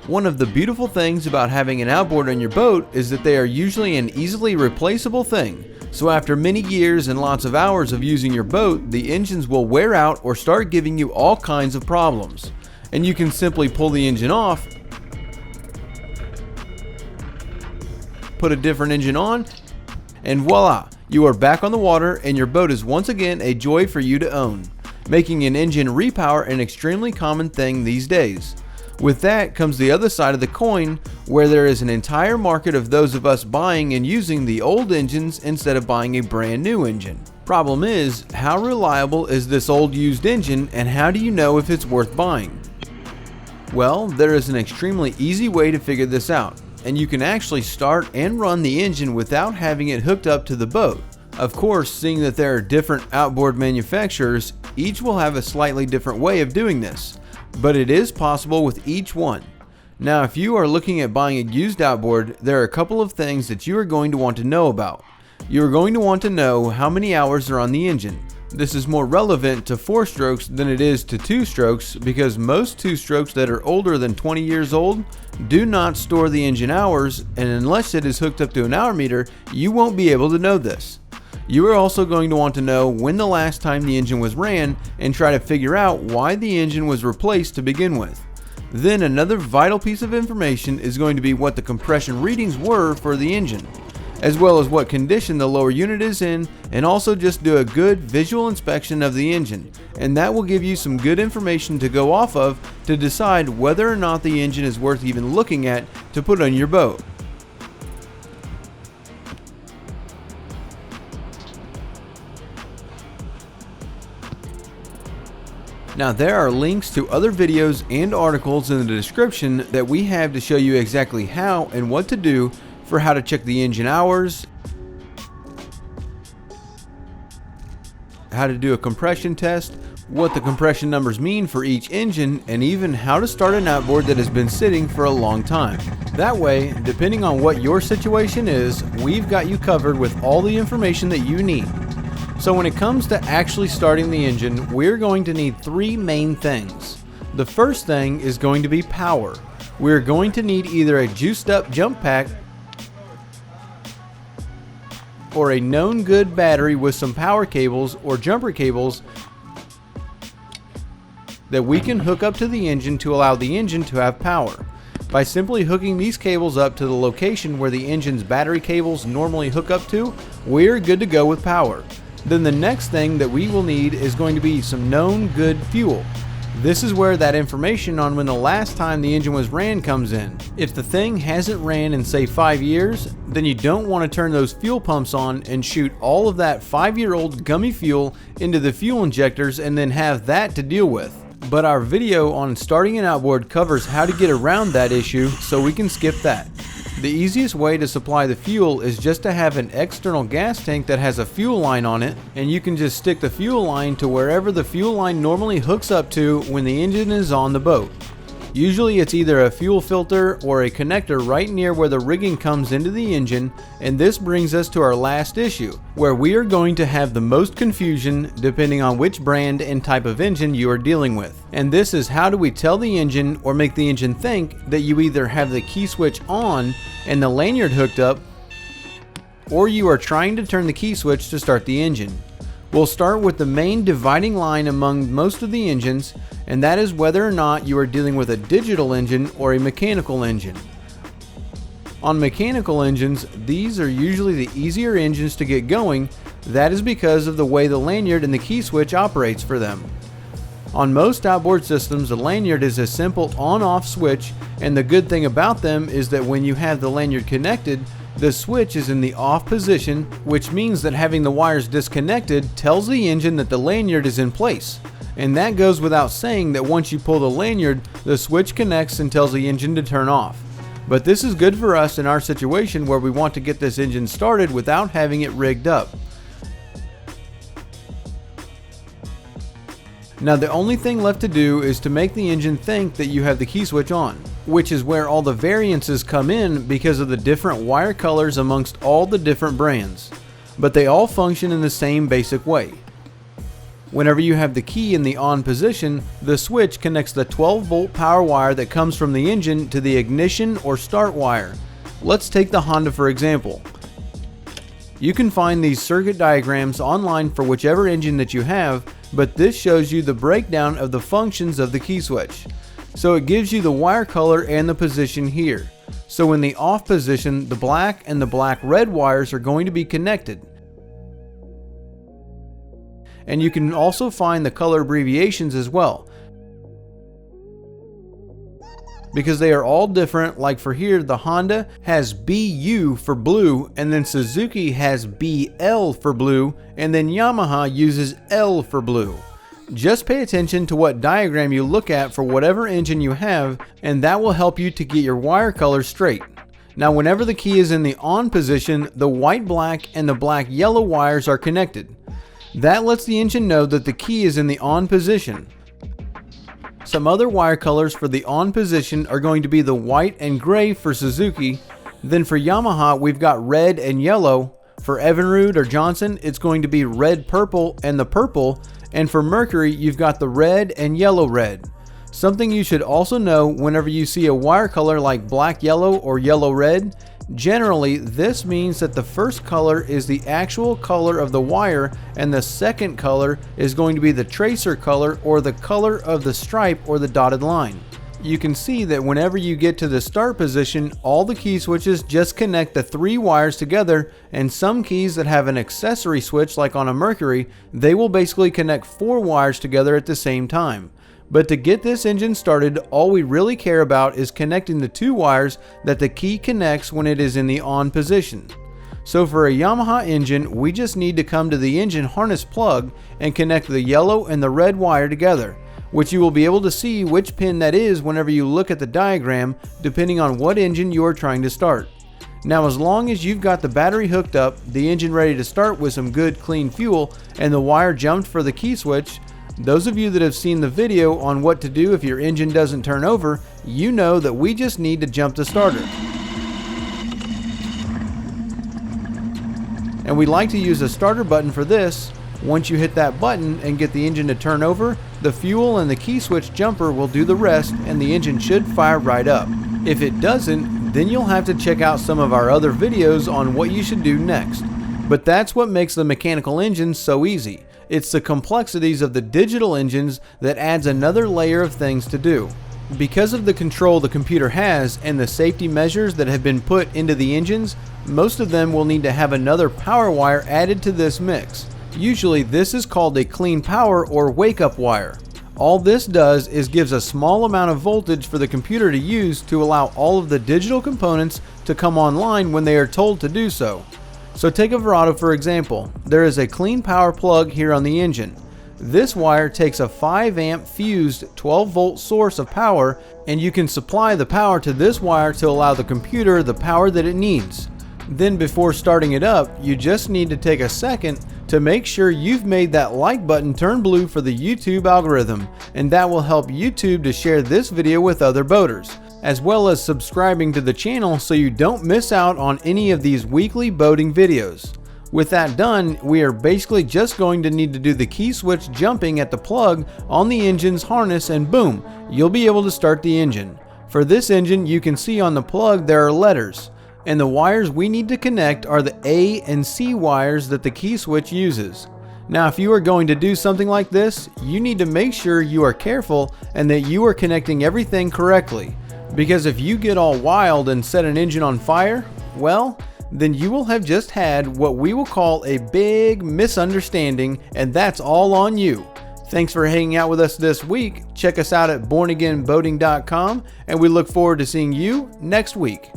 One of the beautiful things about having an outboard on your boat is that they are usually an easily replaceable thing. So after many years and lots of hours of using your boat, the engines will wear out or start giving you all kinds of problems. And you can simply pull the engine off, put a different engine on, and voila, you are back on the water and your boat is once again a joy for you to own, making an engine repower an extremely common thing these days. With that comes the other side of the coin, where there is an entire market of those of us buying and using the old engines instead of buying a brand new engine. Problem is, how reliable is this old used engine and how do you know if it's worth buying? Well, there is an extremely easy way to figure this out, and you can actually start and run the engine without having it hooked up to the boat. Of course, seeing that there are different outboard manufacturers, each will have a slightly different way of doing this, but it is possible with each one. Now, if you are looking at buying a used outboard, there are a couple of things that you are going to want to know about. You are going to want to know how many hours are on the engine. This is more relevant to 4-strokes than it is to 2-strokes because most 2-strokes that are older than 20 years old do not store the engine hours, and unless it is hooked up to an hour meter, you won't be able to know this. You are also going to want to know when the last time the engine was ran and try to figure out why the engine was replaced to begin with. Then another vital piece of information is going to be what the compression readings were for the engine, as well as what condition the lower unit is in, and also just do a good visual inspection of the engine, and that will give you some good information to go off of to decide whether or not the engine is worth even looking at to put on your boat. Now, there are links to other videos and articles in the description that we have to show you exactly how and what to do for how to check the engine hours, how to do a compression test, what the compression numbers mean for each engine, and even how to start an outboard that has been sitting for a long time. That way, depending on what your situation is, we've got you covered with all the information that you need. So when it comes to actually starting the engine, we're going to need 3 main things. The first thing is going to be power. We're going to need either a juiced up jump pack or a known good battery with some power cables or jumper cables that we can hook up to the engine to allow the engine to have power. By simply hooking these cables up to the location where the engine's battery cables normally hook up to, we're good to go with power. Then the next thing that we will need is going to be some known good fuel. This is where that information on when the last time the engine was ran comes in. If the thing hasn't ran in say 5 years, then you don't want to turn those fuel pumps on and shoot all of that 5-year-old gummy fuel into the fuel injectors and then have that to deal with. But our video on starting an outboard covers how to get around that issue, so we can skip that. The easiest way to supply the fuel is just to have an external gas tank that has a fuel line on it, and you can just stick the fuel line to wherever the fuel line normally hooks up to when the engine is on the boat. Usually it's either a fuel filter or a connector right near where the rigging comes into the engine, and this brings us to our last issue, where we are going to have the most confusion depending on which brand and type of engine you are dealing with. And this is how do we tell the engine or make the engine think that you either have the key switch on and the lanyard hooked up, or you are trying to turn the key switch to start the engine. We'll start with the main dividing line among most of the engines, and that is whether or not you are dealing with a digital engine or a mechanical engine. On mechanical engines, these are usually the easier engines to get going. That is because of the way the lanyard and the key switch operates for them. On most outboard systems, the lanyard is a simple on-off switch, and the good thing about them is that when you have the lanyard connected, the switch is in the off position, which means that having the wires disconnected tells the engine that the lanyard is in place. And that goes without saying that once you pull the lanyard, the switch connects and tells the engine to turn off. But this is good for us in our situation where we want to get this engine started without having it rigged up. Now the only thing left to do is to make the engine think that you have the key switch on, which is where all the variances come in because of the different wire colors amongst all the different brands. But they all function in the same basic way. Whenever you have the key in the on position, the switch connects the 12-volt power wire that comes from the engine to the ignition or start wire. Let's take the Honda for example. You can find these circuit diagrams online for whichever engine that you have, but this shows you the breakdown of the functions of the key switch. So it gives you the wire color and the position here. So in the off position, the black and the black-red wires are going to be connected. And you can also find the color abbreviations as well, because they are all different. Like for here, the Honda has BU for blue, and then Suzuki has BL for blue, and then Yamaha uses L for blue. Just pay attention to what diagram you look at for whatever engine you have, and that will help you to get your wire colors straight. Now whenever the key is in the on position, the white-black and the black-yellow wires are connected. That lets the engine know that the key is in the on position. Some other wire colors for the on position are going to be the white and gray for Suzuki. Then for Yamaha, we've got red and yellow. For Evinrude or Johnson, it's going to be red purple and the purple. And for Mercury, you've got the red and yellow red. Something you should also know whenever you see a wire color like black yellow or yellow red, generally this means that the first color is the actual color of the wire and the second color is going to be the tracer color or the color of the stripe or the dotted line. You can see that whenever you get to the start position, all the key switches just connect the 3 wires together, and some keys that have an accessory switch like on a Mercury, they will basically connect 4 wires together at the same time. But to get this engine started, all we really care about is connecting the 2 wires that the key connects when it is in the on position. So for a Yamaha engine, we just need to come to the engine harness plug and connect the yellow and the red wire together, which you will be able to see which pin that is whenever you look at the diagram, depending on what engine you are trying to start. Now as long as you've got the battery hooked up, the engine ready to start with some good clean fuel, and the wire jumped for the key switch, those of you that have seen the video on what to do if your engine doesn't turn over, you know that we just need to jump the starter. And we like to use a starter button for this. Once you hit that button and get the engine to turn over, the fuel and the key switch jumper will do the rest and the engine should fire right up. If it doesn't, then you'll have to check out some of our other videos on what you should do next. But that's what makes the mechanical engine so easy. It's the complexities of the digital engines that adds another layer of things to do. Because of the control the computer has and the safety measures that have been put into the engines, most of them will need to have another power wire added to this mix. Usually this is called a clean power or wake-up wire. All this does is gives a small amount of voltage for the computer to use to allow all of the digital components to come online when they are told to do so. So take a Verado for example. There is a clean power plug here on the engine. This wire takes a 5 amp fused 12 volt source of power, and you can supply the power to this wire to allow the computer the power that it needs. Then before starting it up, you just need to take a second to make sure you've made that like button turn blue for the YouTube algorithm, and that will help YouTube to share this video with other boaters, as well as subscribing to the channel so you don't miss out on any of these weekly boating videos. With that done, we are basically just going to need to do the key switch jumping at the plug on the engine's harness, and boom, you'll be able to start the engine. For this engine, you can see on the plug there are letters, and the wires we need to connect are the A and C wires that the key switch uses. Now if you are going to do something like this, you need to make sure you are careful and that you are connecting everything correctly. Because if you get all wild and set an engine on fire, well, then you will have just had what we will call a big misunderstanding, and that's all on you. Thanks for hanging out with us this week. Check us out at bornagainboating.com, and we look forward to seeing you next week.